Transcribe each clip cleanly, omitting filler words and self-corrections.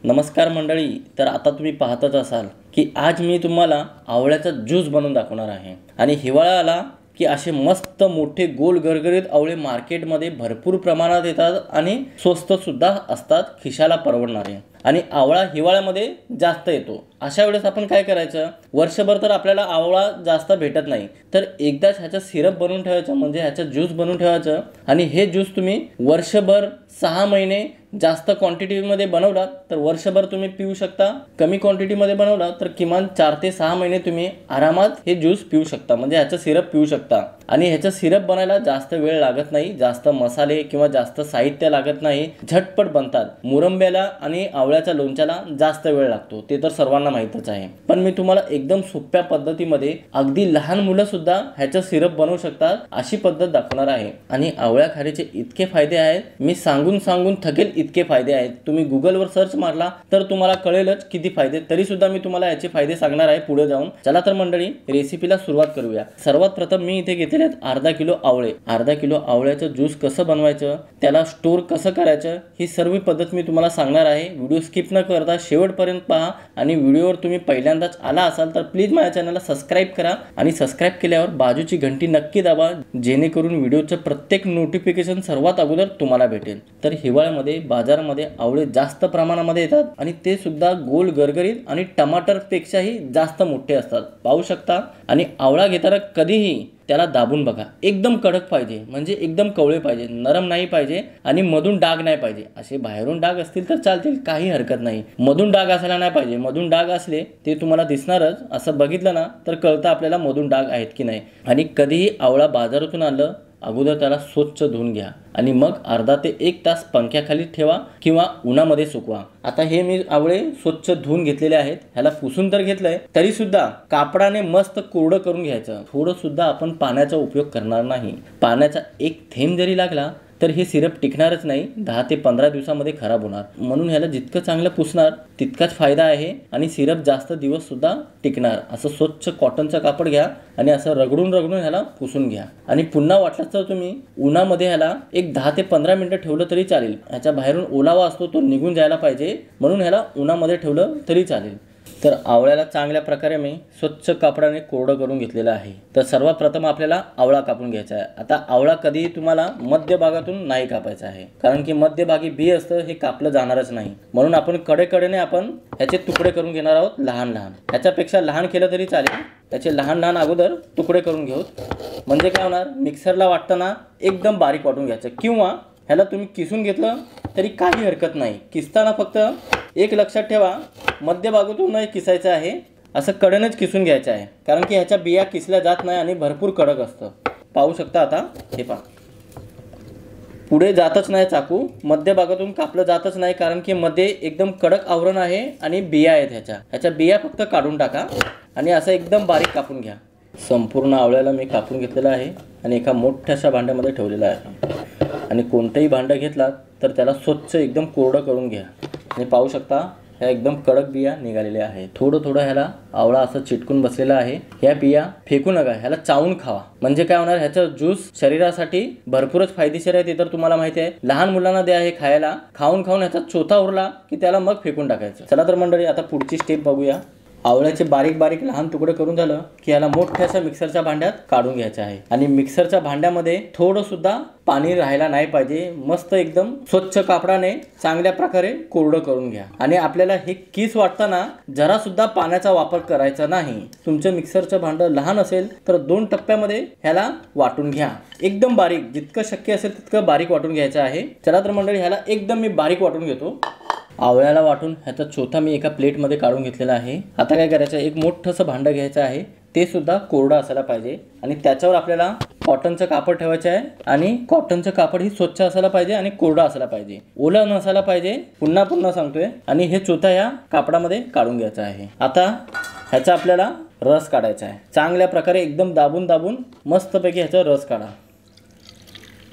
नमस्कार मंडळी. तर आता तुम्ही पाहतच असाल की आज मी तुम्हाला आवळ्याचा ज्यूस बनवून दाखवणार आहे. आणि हिवाळा आला की असे मस्त मोठे गोल गरगरीत आवळे मार्केटमध्ये भरपूर प्रमाणात येतात आणि स्वस्त सुद्धा असतात, खिशाला परवडणारे. आणि आवळा हिवाळ्यामध्ये जास्त येतो. अशा वेळेस आपण काय करायचं, वर्षभर तर आपल्याला आवळा जास्त भेटत नाही, तर एकदाच ह्याचा सिरप बनवून ठेवायचं, म्हणजे ह्याचा ज्यूस बनवून ठेवायचं. आणि हे ज्यूस तुम्ही वर्षभर 6 महिने जास्त क्वांटिटीमध्ये बनवलात तर वर्षभर तुम्ही पिऊ शकता. कमी क्वांटिटीमध्ये बनवला तर किमान 4 ते 6 महिने तुम्ही आरामात हे ज्यूस पिऊ शकता, म्हणजे ह्याचं सिरप पिऊ शकता. आणि ह्याचं सिरप बनायला जास्त वेळ लागत नाही, जास्त मसाले किंवा जास्त साहित्य लागत नाही, झटपट बनतात. मुरंब्याला आणि आवळ्याच्या लोणच्याला जास्त वेळ लागतो, ते तर सर्वांना माहीतच आहे. पण मी तुम्हाला एकदम सोप्या पद्धतीमध्ये अगदी लहान मुलं सुद्धा ह्याचं सिरप बनवू शकतात अशी पद्धत दाखवणार आहे. आणि आवळ्या खाण्याचे इतके फायदे आहेत, मी सांगून थकेल इतके फायदे आहेत. तुम्ही गुगलवर सर्च मारला तर तुम्हाला कळेलच किती फायदे. तरी सुद्धा मी तुम्हाला याचे फायदे सांगणार आहे पुढे जाऊन. चला तर मंडळी, रेसिपीला सुरुवात करूया. सर्वात प्रथम मी इथे घेतलेले आहेत अर्धा किलो आवळे. अर्धा किलो आवळ्याचं ज्यूस कसं बनवायचं, त्याला स्टोर कसं करायचं, ही सर्व पद्धत मी तुम्हाला सांगणार आहे. व्हिडिओ स्किप न करता शेवटपर्यंत पहा. आणि व्हिडिओवर तुम्ही पहिल्यांदाच आला असाल तर प्लीज माझ्या चॅनलला सबस्क्राईब करा. आणि सबस्क्राईब केल्यावर बाजूची घंटी नक्की दाबा, जेणेकरून व्हिडिओचं प्रत्येक नोटिफिकेशन सर्वात अगोदर तुम्हाला भेटेल. तर हिवाळ्यामध्ये बाजारामध्ये आवळे जास्त प्रमाणामध्ये येतात आणि ते सुद्धा गोल गरगरीत आणि टमाटरपेक्षाही जास्त मोठे असतात, पाहू शकता. आणि आवळा घेताना कधीही त्याला दाबून बघा. एकदम कडक पाहिजे, म्हणजे एकदम कवळे पाहिजे, नरम नाही पाहिजे. आणि मधून डाग नाही पाहिजे. असे बाहेरून डाग असतील तर चालतील, काही हरकत नाही. मधून डाग असायला नाही पाहिजे. मधून डाग असले ते तुम्हाला दिसणारच. असं बघितलं ना तर कळतं आपल्याला मधून डाग आहेत की नाही. आणि कधीही आवळा बाजारातून आणलं अगोदर त्याला स्वच्छ धुवून घ्या आणि मग अर्धा ते 1 तास पंख्याखाली ठेवा किंवा उन्हामध्ये सुकवा. आता हे मी आवळे स्वच्छ धुवून घेतलेले आहेत. ह्याला पुसून तर घेतलंय, तरी सुद्धा कापडाने मस्त कोरडं करून घ्यायचं. थोडं सुद्धा आपण पाण्याचा उपयोग करणार नाही. पाण्याचा एक थेंब जरी लागला तर हे सिरप टिकणारच नाही, 10 ते 15 दिवसामध्ये खराब होणार. म्हणून ह्याला जितकं चांगलं पुसणार तितकाच फायदा आहे आणि सिरप जास्त दिवस सुद्धा टिकणार. असं स्वच्छ कॉटनचं कापड घ्या आणि असं रगडून ह्याला पुसून घ्या. आणि पुन्हा वाटलं तर तुम्ही उन्हामध्ये ह्याला एक 10 ते 15 मिनिटं ठेवलं तरी चालेल. ह्याच्या बाहेरून ओलावा असतो, तो निघून जायला पाहिजे, म्हणून ह्याला उन्हामध्ये ठेवलं तरी चालेल. तर आवळ्याला चांगल्या प्रकारे मी स्वच्छ कापडाने कोरडं करून घेतलेलं आहे. तर सर्वात प्रथम आपल्याला आवळा कापून घ्यायचा आहे. आता आवळा कधीही तुम्हाला मध्यभागातून नाही कापायचा आहे, कारण की मध्यभागी बी असतं, हे कापलं जाणारच नाही. म्हणून आपण कडेकडेने आपण ह्याचे तुकडे करून घेणार आहोत, लहान लहान. ह्याच्यापेक्षा लहान केलं तरी चालेल. त्याचे लहान लहान अगोदर तुकडे करून घेऊ, म्हणजे काय होणार, मिक्सरला वाटताना एकदम बारीक वाटून घ्यायचं. किंवा ह्याला तुम्ही किसून घेतलं तरी काही हरकत नाही. किसताना फक्त एक लक्षात ठेवा, मध्यभागातून नाही किसायचं आहे, असं कडेनच किसून घ्यायचं आहे, कारण की ह्याच्या बिया किसल्या जात नाही आणि भरपूर कडक असतं. पाहू शकता. आता हे पहा, पुढे जातच नाही चाकू, मध्यभागातून कापलं जातच नाही, कारण की मध्ये एकदम कडक आवरण आहे आणि बिया आहेत. ह्याच्या बिया फक्त काढून टाका आणि असं एकदम बारीक कापून घ्या. संपूर्ण आवळ्याला मी कापून घेतलेलं आहे आणि एका मोठ्याशा भांड्यामध्ये ठेवलेलं आहे. आणि कोणतंही भांडं घेतलात तर त्याला स्वच्छ एकदम कोरडं करून घ्या. आणि पाहू शकता ह्या एकदम कडक बिया निघालेल्या आहेत. थोडं ह्याला आवळा असं चिटकून बसलेला आहे. ह्या बिया फेकू नका, ह्याला चावून खावा. म्हणजे काय होणार, ह्याचा ज्यूस शरीरासाठी भरपूरच फायदेशीर आहे, ते तर तुम्हाला माहिती आहे. लहान मुलांना द्या हे खायला. खाऊन ह्याचा चोथा उरला की त्याला मग फेकून टाकायचं. चला तर मंडळी, आता पुढची स्टेप बघूया. आवळ्याचे बारीक लहान तुकडे करून झालं की याला मोठ्याशा मिक्सरच्या भांड्यात काढून घ्यायचं आहे. आणि मिक्सरच्या भांड्यामध्ये थोडं सुद्धा पाणी राहायला नाही पाहिजे. मस्त एकदम स्वच्छ कापडाने चांगल्या प्रकारे कोरडं करून घ्या. आणि आपल्याला हे किस वाटताना जरा सुद्धा पाण्याचा वापर करायचा नाही. तुमचं मिक्सरचं भांडं लहान असेल तर 2 टप्प्यामध्ये ह्याला वाटून घ्या. एकदम बारीक, जितकं शक्य असेल तितकं बारीक वाटून घ्यायचं आहे. चला तर मंडळी, ह्याला एकदम मी बारीक वाटून घेतो. आवळ्याला वाटून ह्याचा चोथा मी एका प्लेटमध्ये काढून घेतलेला आहे. आता काय करायचं, एक मोठंसं भांडं घ्यायचं आहे, ते सुद्धा कोरडं असायला पाहिजे. आणि त्याच्यावर आपल्याला कॉटनचं कापड ठेवायचं आहे. आणि कॉटनचं कापड ही स्वच्छ असायला पाहिजे आणि कोरडं असायला पाहिजे, ओलं नसायला पाहिजे. पुन्हा सांगतोय. आणि हे चोथा या कापडामध्ये काढून घ्यायचं आहे. आता ह्याचा आपल्याला रस काढायचा आहे. चांगल्या प्रकारे एकदम दाबून मस्तपैकी ह्याचा रस काढा.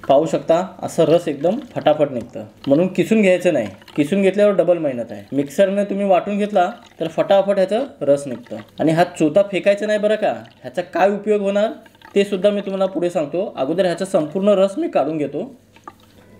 पाहू शकता असं रस एकदम फटाफट निघतं. म्हणून किसून घ्यायचं नाही, किसून घेतल्यावर डबल मेहनत आहे. मिक्सरने तुम्ही वाटून घेतला तर फटाफट ह्याचं रस निघतं. आणि हा चोथा फेकायचा नाही बरं का. ह्याचा काय उपयोग होणार ते सुद्धा मी तुम्हाला पुढे सांगतो. अगोदर ह्याचा संपूर्ण रस मी काढून घेतो.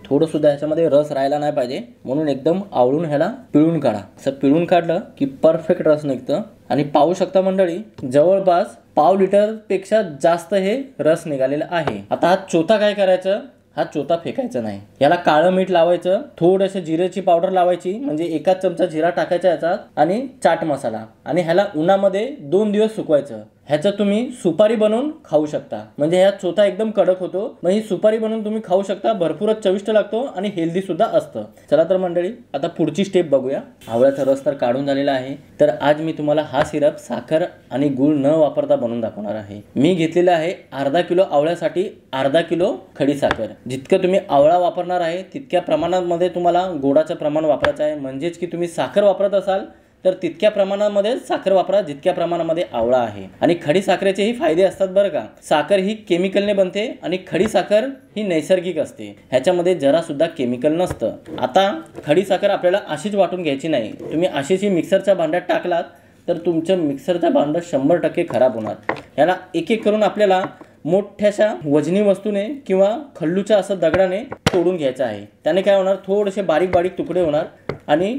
थोडं सुद्धा ह्याच्यामध्ये रस राहायला नाही पाहिजे, म्हणून एकदम आवळून ह्याला पिळून काढा. असं पिळून काढलं की परफेक्ट रस निघतं. आणि पाहू शकता मंडळी, जवळपास पाव लिटर पेक्षा जास्त हे रस निघालेला आहे. आता हा चोथा काय करायचं, हा चोथा फेकायचा नाही. याला काळं मीठ लावायचं, थोडंसं जिऱ्याची पावडर लावायची, म्हणजे एकाच चमचा जिरा टाकायचा याच्यात, आणि चाट मसाला, आणि ह्याला उन्हामध्ये 2 दिवस सुकवायचं. ह्याचं तुम्ही सुपारी बनवून खाऊ शकता, म्हणजे ह्या चोथा एकदम कडक होतो. मग ही सुपारी बनवून तुम्ही खाऊ शकता, भरपूरच चविष्ट लागतो आणि हेल्दी सुद्धा असतं. चला तर मंडळी, आता पुढची स्टेप बघूया. आवळ्याचा रस तर काढून झालेला आहे. तर आज मी तुम्हाला हा सिरप साखर आणि गूळ न वापरता बनवून दाखवणार आहे. मी घेतलेला आहे अर्धा किलो आवळ्यासाठी अर्धा किलो खडी साखर. जितकं तुम्ही आवळा वापरणार आहे तितक्या प्रमाणामध्ये तुम्हाला गोडाचं प्रमाण वापरायचं आहे. म्हणजेच की तुम्ही साखर वापरत असाल तर तितक्या प्रमाणामध्ये साखर वापरा जितक्या प्रमाणामध्ये आवळा आहे. आणि खडी साखरेचेही फायदे असतात बरं का. साखर ही केमिकलने बनते आणि खडी साखर ही नैसर्गिक असते, ह्याच्यामध्ये जरा सुद्धा केमिकल नसतं. आता खडी साखर आपल्याला अशीच वाटून घ्यायची नाही. तुम्ही अशीच ही मिक्सरच्या भांड्यात टाकलात तर तुमचं मिक्सरचं भांडं 100% खराब होणार. याला एक एक करून आपल्याला मोठ्याशा वजनी वस्तूने किंवा खल्लूच्या असं दगडाने तोडून घ्यायचं आहे. त्याने काय होणार, थोडेसे बारीक बारीक तुकडे होणार आणि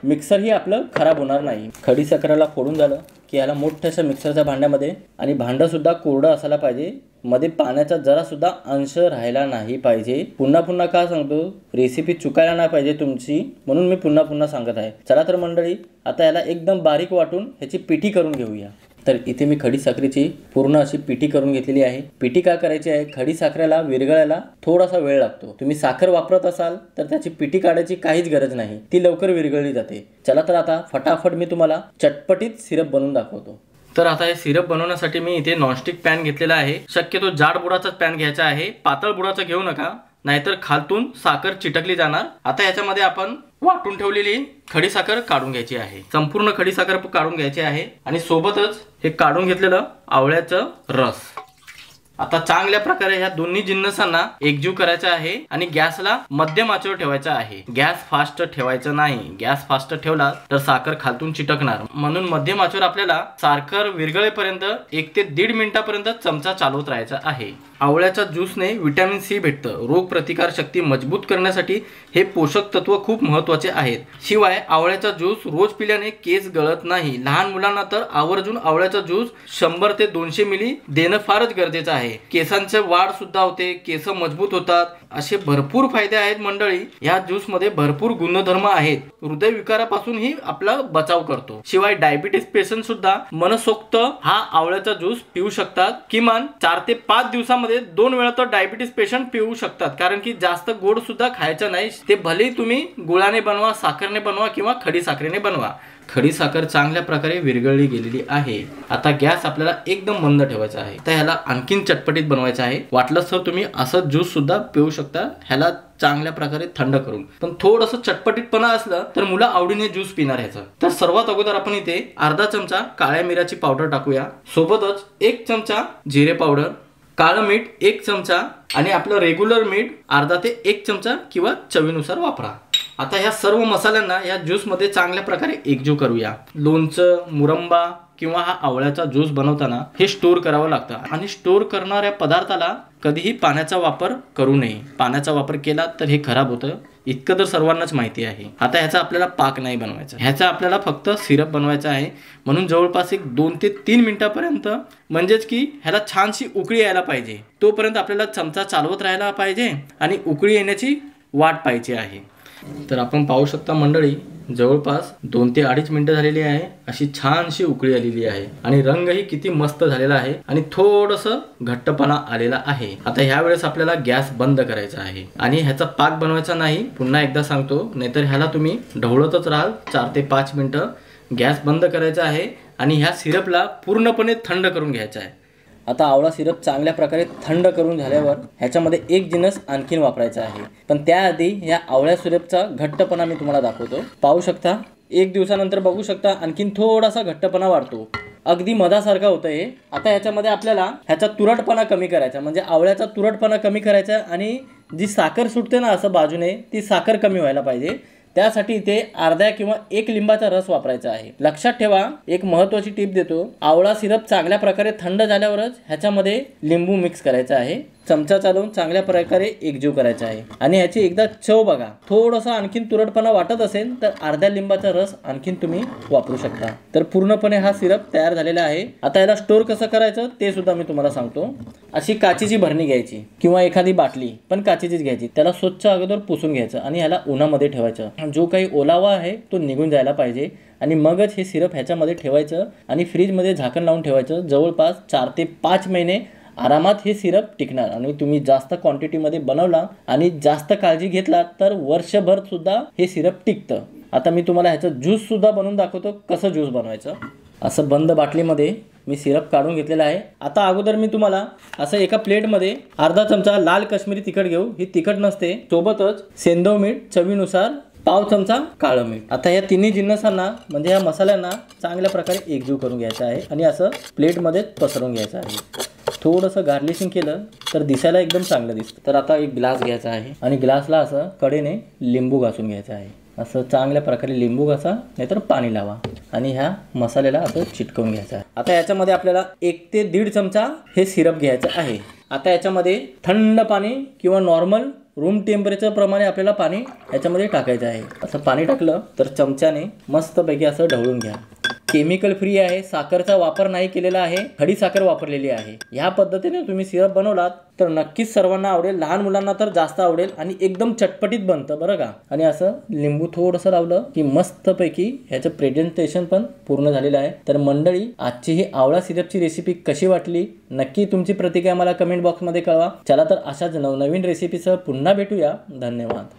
मिक्सरही आपलं खराब होणार नाही. खडी साखरेला फोडून झालं की याला मोठ्याशा मिक्सरच्या भांड्यामध्ये, आणि भांडंसुद्धा कोरडं असायला पाहिजे, मध्ये पाण्याचा जरासुद्धा अंश राहायला नाही पाहिजे. पुन्हा पुन्हा का सांगतो, रेसिपी चुकायला नाही पाहिजे तुमची, म्हणून मी पुन्हा पुन्हा सांगत आहे. चला तर मंडळी, आता याला एकदम बारीक वाटून ह्याची पिठी करून घेऊया. तर इथे मी खडी साखरेची पूर्ण अशी पिठी करून घेतलेली आहे. पिठी काय करायची आहे, खडी साखरेला विरघळायला थोडासा वेळ लागतो. तुम्ही साखर वापरत असाल तर त्याची पिठी काढायची काहीच गरज नाही, ती लवकर विरघळली जाते. चला तर आता फटाफट मी तुम्हाला चटपटीत सिरप बनवून दाखवतो. तर आता हे सिरप बनवण्यासाठी मी इथे नॉनस्टिक पॅन घेतलेला आहे. शक्यतो जाड बुडाचाच पॅन घ्यायचा आहे, पातळ बुडाचा घेऊ नका, नाहीतर खालतून साखर चिटकली जाणार. आता याच्यामध्ये आपण वाटून ठेवलेली खडी साखर काढून घ्यायची आहे. संपूर्ण खडी साखर काढून घ्यायची आहे आणि सोबतच हे काढून घेतलेलं आवळ्याचं रस. आता चांगल्या प्रकारे ह्या दोन्ही जिन्नसांना एकजीव करायचा आहे आणि गॅसला मध्यम आचेवर ठेवायचा आहे. गॅस फास्ट ठेवायचा नाही. गॅस फास्ट ठेवला तर साखर खालतून चिटकणार, म्हणून मध्यम आचेवर आपल्याला साखर विरघळेपर्यंत 1 ते 1.5 मिनिटापर्यंत चमचा चालवत राहायचा आहे. आवळ्याच्या ज्यूसने विटॅमिन सी भेटतं. रोग प्रतिकार शक्ती मजबूत करण्यासाठी हे पोषक तत्व खूप महत्त्वाचे आहेत. शिवाय आवळ्याचा ज्यूस रोज पिल्याने केस गळत नाही. लहान मुलांना तर आवर्जून आवळ्याचा ज्यूस 100 ते 200 मिली देणं फारच गरजेचं आहे. केसांचे वाढ सुद्धा होते, केस मजबूत होतात, असे भरपूर फायदे आहेत मंडळी. या ज्यूस मध्ये भरपूर गुणधर्म आहेत. हृदय विकारापासूनही आपला बचाव करतो. शिवाय डायबिटीस पेशंट सुद्धा मनसोक्त हा आवळ्याचा ज्यूस पिऊ शकतात. किमान 4 ते 5 दिवसामध्ये 2 वेळा तर डायबिटीस पेशंट पिऊ शकतात, कारण की जास्त गोड सुद्धा खायचं नाही. ते भले तुम्ही गुळाने बनवा, साखरेने बनवा किंवा खडी साखरेने बनवा. खडी साखर चांगल्या प्रकारे विरघळली गेलेली आहे. आता गॅस आपल्याला एकदम मंद ठेवायचा आहे. तर ह्याला आणखीन चटपटीत बनवायचं आहे. वाटलंच तर तुम्ही असं ज्यूस सुद्धा पिऊ शकता, ह्याला चांगल्या प्रकारे थंड करून. पण थोडंसं चटपटीतपणा असलं तर मुलं आवडीने ज्यूस पिणार ह्याचं. तर सर्वात अगोदर आपण इथे अर्धा चमचा काळ्या मिराची पावडर टाकूया. सोबतच 1 चमचा जिरे पावडर, काळं मीठ 1 चमचा आणि आपलं रेग्युलर मीठ अर्धा ते 1 चमचा किंवा चवीनुसार वापरा. आता ह्या सर्व मसाल्यांना या ज्यूस मध्ये चांगल्या प्रकारे एकजीव करूया. लोणचं, मुरंबा किंवा हा आवळ्याचा ज्यूस बनवताना हे स्टोर करावं लागतं आणि स्टोर करणाऱ्या पदार्थाला कधीही पाण्याचा वापर करू नये. पाण्याचा वापर केला तर हे खराब होतं, इतकं तर सर्वांनाच माहिती आहे. आता ह्याचा आपल्याला पाक नाही बनवायचा, ह्याचा आपल्याला फक्त सिरप बनवायचा आहे. म्हणून जवळपास 2 ते 3 मिनिटापर्यंत, म्हणजेच की ह्याला छानशी उकळी यायला पाहिजे, तोपर्यंत आपल्याला चमचा चालवत राहायला पाहिजे आणि उकळी येण्याची वाट पाहिजे आहे. तर आपण पाहू शकता मंडळी, जवळपास 2 ते 2.5 मिनिटं झालेली आहे. अशी छानशी उकळी आलेली आहे आणि रंगही किती मस्त झालेला आहे आणि थोडंसं घट्टपणा आलेला आहे. आता ह्या वेळेस आपल्याला गॅस बंद करायचा आहे आणि ह्याचा पाक बनवायचा नाही. पुन्हा एकदा सांगतो, नाहीतर ह्याला तुम्ही ढवळतच राहाल 4 ते 5 मिनिटं. गॅस बंद करायचा आहे आणि ह्या सिरपला पूर्णपणे थंड करून घ्यायचा आहे. आता आवळा सिरप चांगल्या प्रकारे थंड करून झाल्यावर ह्याच्यामध्ये एक जिन्नस आणखीन वापरायचा आहे. पण त्याआधी ह्या आवळ्या सिरपचा घट्टपणा मी तुम्हाला दाखवतो. पाहू शकता, 1 दिवसानंतर बघू शकता आणखीन थोडासा घट्टपणा वाढतो. अगदी मधासारखं होतं हे. आता ह्याच्यामध्ये आपल्याला ह्याचा तुरटपणा कमी करायचा, म्हणजे आवळ्याचा तुरटपणा कमी करायचा आणि जी साखर सुटते ना असं बाजूने, ती साखर कमी व्हायला पाहिजे. त्यासाठी इथे अर्धा किंवा 1 लिंबाचा रस वापरायचा आहे. लक्षात ठेवा, एक महत्त्वाची टिप देतो. आवळा सिरप चांगल्या प्रकारे थंड झाल्यावरच ह्याच्यामध्ये लिंबू मिक्स करायचा आहे. चमचा चालवून चांगल्या प्रकारे एकजीव करायचा आहे आणि याची एकदा चव बघा. थोडंसं आणखीन तुरटपणा वाटत असेल तर अर्ध्या लिंबाचा रस आणखीन तुम्ही वापरू शकता. तर पूर्णपणे हा सिरप तयार झालेला आहे. आता याला स्टोर कसं करायचं ते सुद्धा मी तुम्हाला सांगतो. अशी काचेची भरणी घ्यायची किंवा एखादी बाटली पण काचेचीच घ्यायची. त्याला स्वच्छ अगोदर पुसून घ्यायचं आणि ह्याला उन्हामध्ये ठेवायचं. जो काही ओलावा आहे तो निघून जायला पाहिजे आणि मगच हे सिरप ह्याच्यामध्ये ठेवायचं आणि फ्रीजमध्ये झाकण लावून ठेवायचं. जवळपास 4 ते 5 महिने आरामात हे सिरप टिकणार आणि तुम्ही जास्त क्वांटिटीमध्ये बनवला आणि जास्त काळजी घेतला तर वर्षभर सुद्धा हे सिरप टिकतं. आता मी तुम्हाला ह्याचं ज्यूस सुद्धा बनवून दाखवतो कसं ज्यूस बनवायचं. असं बंद बाटलीमध्ये मी सिरप काढून घेतलेला आहे. आता अगोदर मी तुम्हाला असं एका प्लेटमध्ये अर्धा चमचा लाल काश्मीरी तिखट घेऊ. ही तिखट नसते. सोबतच सेंधव मीठ चवीनुसार, पाव चमचा काळं मीठ. आता या तिन्ही जिन्नसांना म्हणजे या मसाल्यांना चांगल्या प्रकारे एकजीव करून घ्यायचं आहे आणि असं प्लेटमध्ये पसरवून घ्यायचं आहे. थोडंसं गार्निशिंग केलं तर दिसायला एकदम चांगलं दिसतं. तर आता एक ग्लास घ्यायचा आहे आणि ग्लासला असं कडेने लिंबू घासून घ्यायचं आहे. असं चांगल्या प्रकारे लिंबू घासा नाहीतर पाणी लावा आणि ह्या मसाल्याला असं चिटकवून घ्यायचं आहे. आता याच्यामध्ये आपल्याला 1 ते 1.5 चमचा हे सिरप घ्यायचं आहे. आता याच्यामध्ये थंड पाणी किंवा नॉर्मल रूम टेम्परेचर प्रमाणे आपल्याला पाणी याच्यामध्ये टाकायचं आहे. असं पाणी टाकलं तर चमच्याने मस्तपैकी असं ढवळून घ्या. केमिकल फ्री आहे, साखरचा वापर नाही केलेला आहे, खडी साखर वापरलेली आहे. ह्या पद्धतीने तुम्ही सिरप बनवलात तर नक्कीच सर्वांना आवडेल. लहान मुलांना तर जास्त आवडेल आणि एकदम चटपटीत बनतं बरं का. आणि असं लिंबू थोडंसं लावलं की मस्तपैकी ह्याचं प्रेझेंटेशन पण पूर्ण झालेलं आहे. तर मंडळी, आजची ही आवळा सिरपची रेसिपी कशी वाटली नक्की तुमची प्रतिक्रिया मला कमेंट बॉक्समध्ये कळवा. चला तर अशाच नवनवीन रेसिपीसह पुन्हा भेटूया. धन्यवाद.